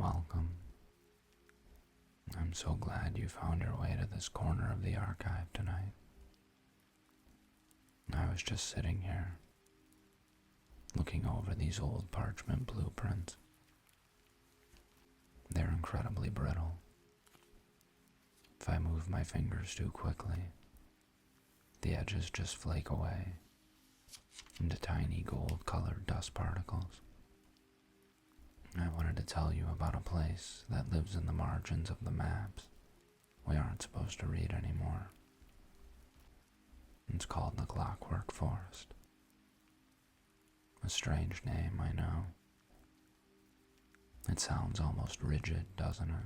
welcome. I'm so glad you found your way to this corner of the archive tonight. I was just sitting here, looking over these old parchment blueprints. They're incredibly brittle. If I move my fingers too quickly, the edges just flake away into tiny gold-colored dust particles. I wanted to tell you about a place that lives in the margins of the maps we aren't supposed to read anymore. It's called the Clockwork Forest. A strange name, I know. It sounds almost rigid, doesn't it?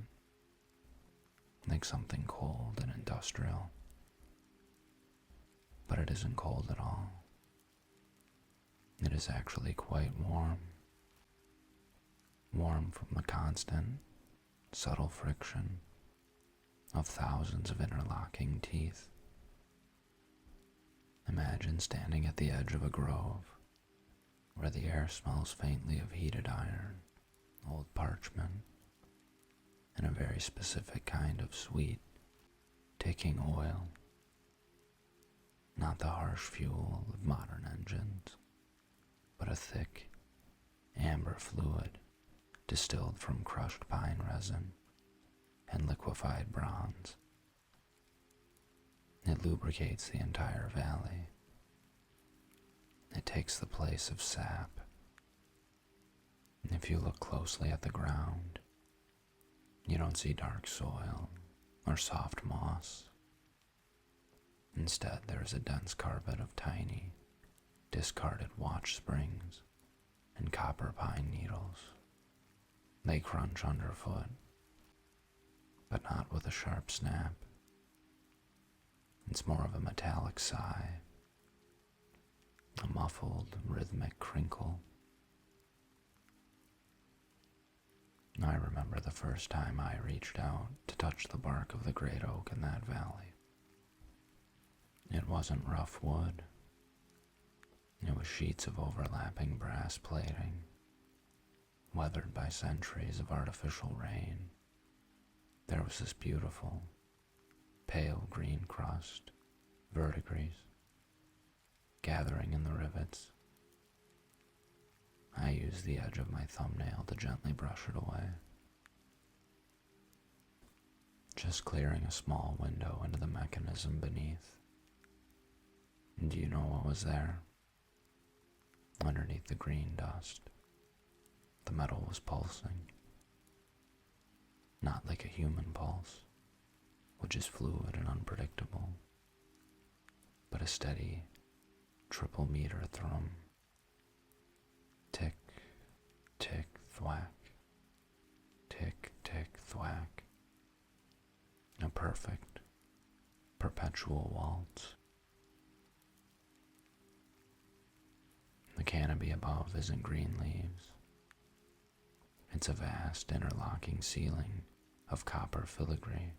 Like something cold and industrial. But it isn't cold at all. It is actually quite warm. Warm from the constant, subtle friction of thousands of interlocking teeth. Imagine standing at the edge of a grove where the air smells faintly of heated iron, old parchment, and a very specific kind of sweet, ticking oil. Not the harsh fuel of modern engines, but a thick, amber fluid distilled from crushed pine resin and liquefied bronze. It lubricates the entire valley. It takes the place of sap. And if you look closely at the ground, you don't see dark soil or soft moss. Instead, there is a dense carpet of tiny, discarded watch springs and copper pine needles. They crunch underfoot, but not with a sharp snap. It's more of a metallic sigh, a muffled, rhythmic crinkle. I remember the first time I reached out to touch the bark of the great oak in that valley. It wasn't rough wood. It was sheets of overlapping brass plating, weathered by centuries of artificial rain. There was this beautiful, pale green crust, verdigris, gathering in the rivets. I used the edge of my thumbnail to gently brush it away, just clearing a small window into the mechanism beneath. And do you know what was there? Underneath the green dust, the metal was pulsing. Not like a human pulse, which is fluid and unpredictable, but a steady, triple meter thrum. Tick, tick, thwack. Tick, tick, thwack. A perfect, perpetual waltz. The canopy above isn't green leaves. It's a vast interlocking ceiling of copper filigree.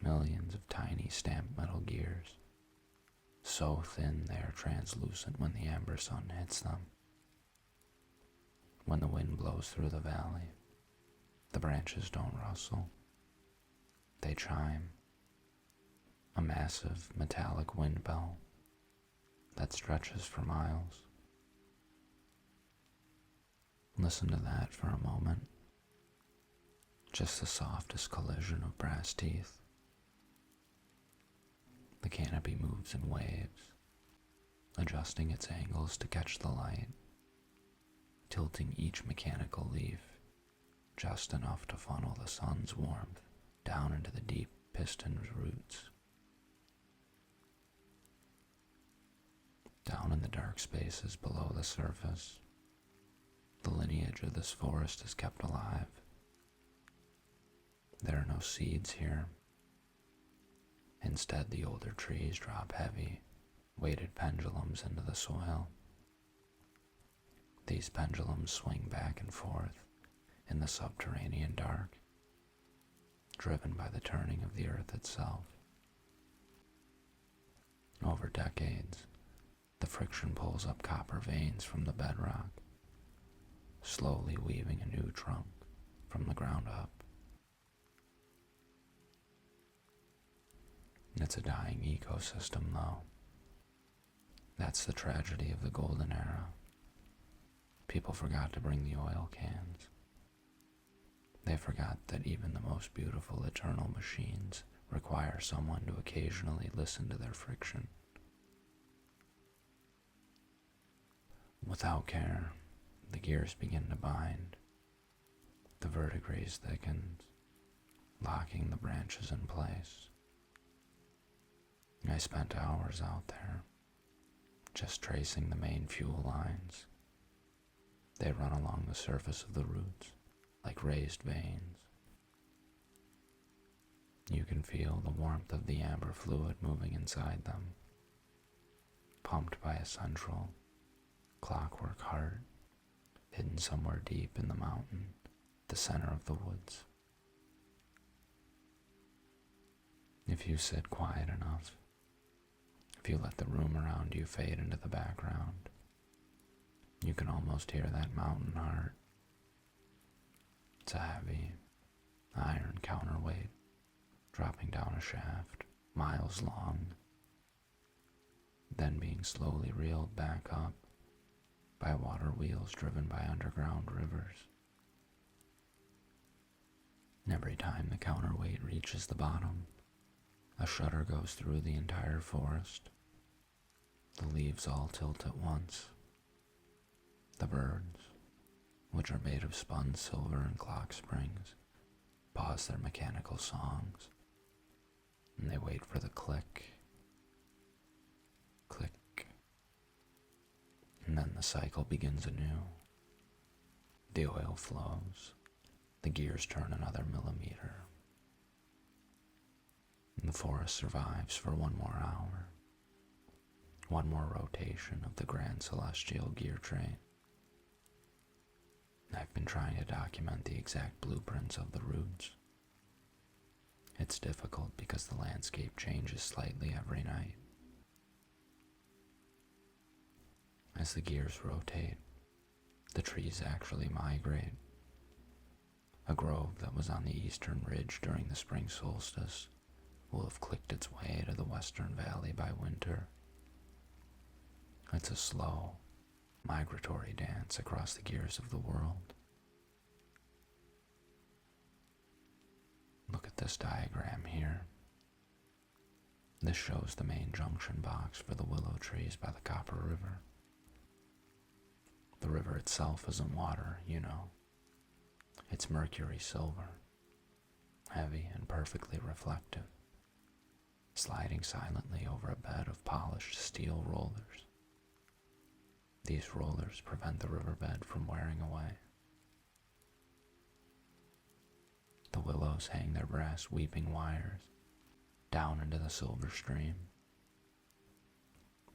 Millions of tiny stamped metal gears, so thin they are translucent when the amber sun hits them. When the wind blows through the valley, the branches don't rustle. They chime, a massive metallic wind bell that stretches for miles. Listen to that for a moment. Just the softest collision of brass teeth. The canopy moves in waves, adjusting its angles to catch the light, tilting each mechanical leaf just enough to funnel the sun's warmth down into the deep piston's roots. Down in the dark spaces below the surface, the lineage of this forest is kept alive. There are no seeds here. Instead, the older trees drop heavy, weighted pendulums into the soil. These pendulums swing back and forth in the subterranean dark, driven by the turning of the earth itself. Over decades, the friction pulls up copper veins from the bedrock, slowly weaving a new trunk from the ground up. It's a dying ecosystem, though. That's the tragedy of the golden era. People forgot to bring the oil cans. They forgot that even the most beautiful eternal machines require someone to occasionally listen to their friction. Without care, the gears begin to bind. The verdigris thickens, locking the branches in place. I spent hours out there, just tracing the main fuel lines. They run along the surface of the roots, like raised veins. You can feel the warmth of the amber fluid moving inside them, pumped by a central, clockwork heart, hidden somewhere deep in the mountain, the center of the woods. If you sit quiet enough, if you let the room around you fade into the background, you can almost hear that mountain heart. It's a heavy, iron counterweight dropping down a shaft, miles long, then being slowly reeled back up by water wheels driven by underground rivers. Every time the counterweight reaches the bottom, a shudder goes through the entire forest. The leaves all tilt at once. The birds, which are made of spun silver and clock springs, pause their mechanical songs, and they wait for the click, click, and then the cycle begins anew. The oil flows, the gears turn another millimeter, and the forest survives for one more hour, one more rotation of the grand celestial gear train. I've been trying to document the exact blueprints of the routes. It's difficult because the landscape changes slightly every night. As the gears rotate, the trees actually migrate. A grove that was on the eastern ridge during the spring solstice will have clicked its way to the western valley by winter. It's a slow, migratory dance across the gears of the world. Look at this diagram here. This shows the main junction box for the willow trees by the Copper River. The river itself isn't water, you know. It's mercury silver, heavy and perfectly reflective, sliding silently over a bed of polished steel rollers. These rollers prevent the riverbed from wearing away. The willows hang their brass weeping wires down into the silver stream.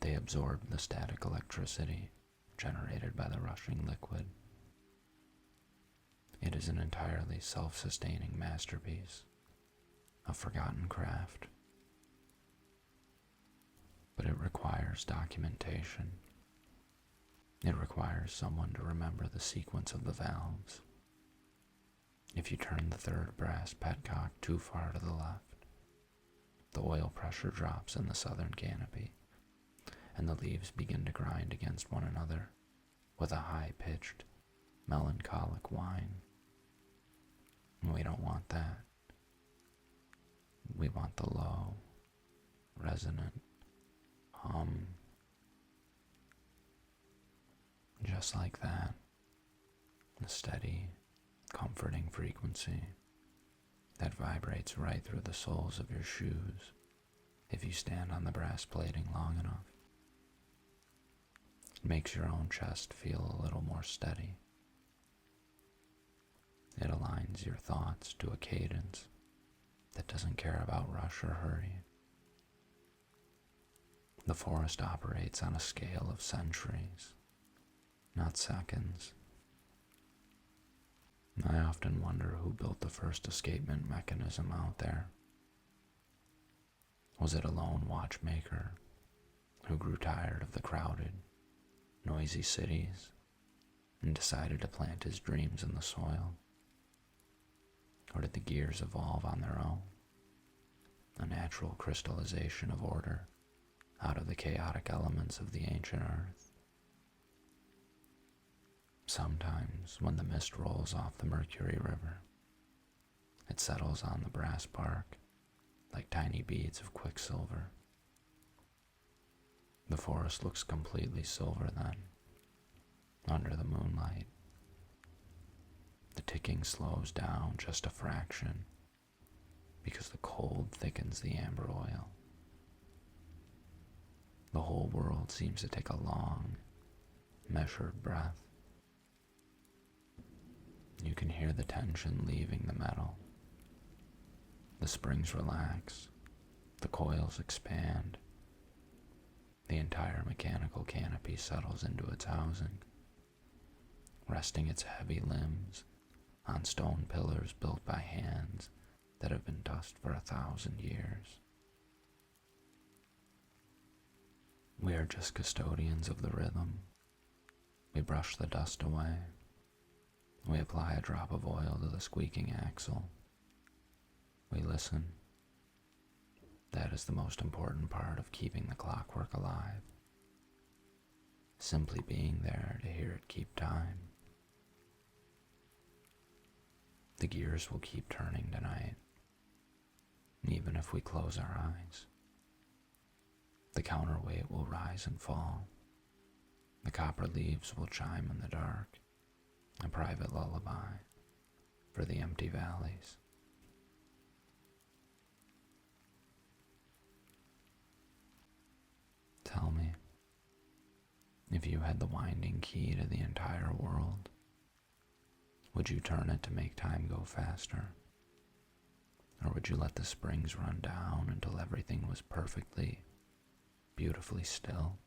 They absorb the static electricity generated by the rushing liquid. It is an entirely self-sustaining masterpiece, a forgotten craft. But it requires documentation. It requires someone to remember the sequence of the valves. If you turn the third brass petcock too far to the left, the oil pressure drops in the southern canopy, and the leaves begin to grind against one another with a high-pitched, melancholic whine. We don't want that. We want the low, resonant hum. Just like that, a steady, comforting frequency that vibrates right through the soles of your shoes if you stand on the brass plating long enough. It makes your own chest feel a little more steady. It aligns your thoughts to a cadence that doesn't care about rush or hurry. The forest operates on a scale of centuries, not seconds. I often wonder who built the first escapement mechanism out there. Was it a lone watchmaker who grew tired of the crowded, noisy cities and decided to plant his dreams in the soil? Or did the gears evolve on their own? A natural crystallization of order out of the chaotic elements of the ancient earth. Sometimes, when the mist rolls off the Mercury River, it settles on the brass bark like tiny beads of quicksilver. The forest looks completely silver then, under the moonlight. The ticking slows down just a fraction because the cold thickens the amber oil. The whole world seems to take a long, measured breath. You can hear the tension leaving the metal. The springs relax, the coils expand. The entire mechanical canopy settles into its housing, resting its heavy limbs on stone pillars built by hands that have been dust for 1,000 years. We are just custodians of the rhythm. We brush the dust away. We apply a drop of oil to the squeaking axle. We listen. That is the most important part of keeping the clockwork alive. Simply being there to hear it keep time. The gears will keep turning tonight, even if we close our eyes. The counterweight will rise and fall. The copper leaves will chime in the dark, a private lullaby for the empty valleys. Tell me, if you had the winding key to the entire world, would you turn it to make time go faster? Or would you let the springs run down until everything was perfectly, beautifully still?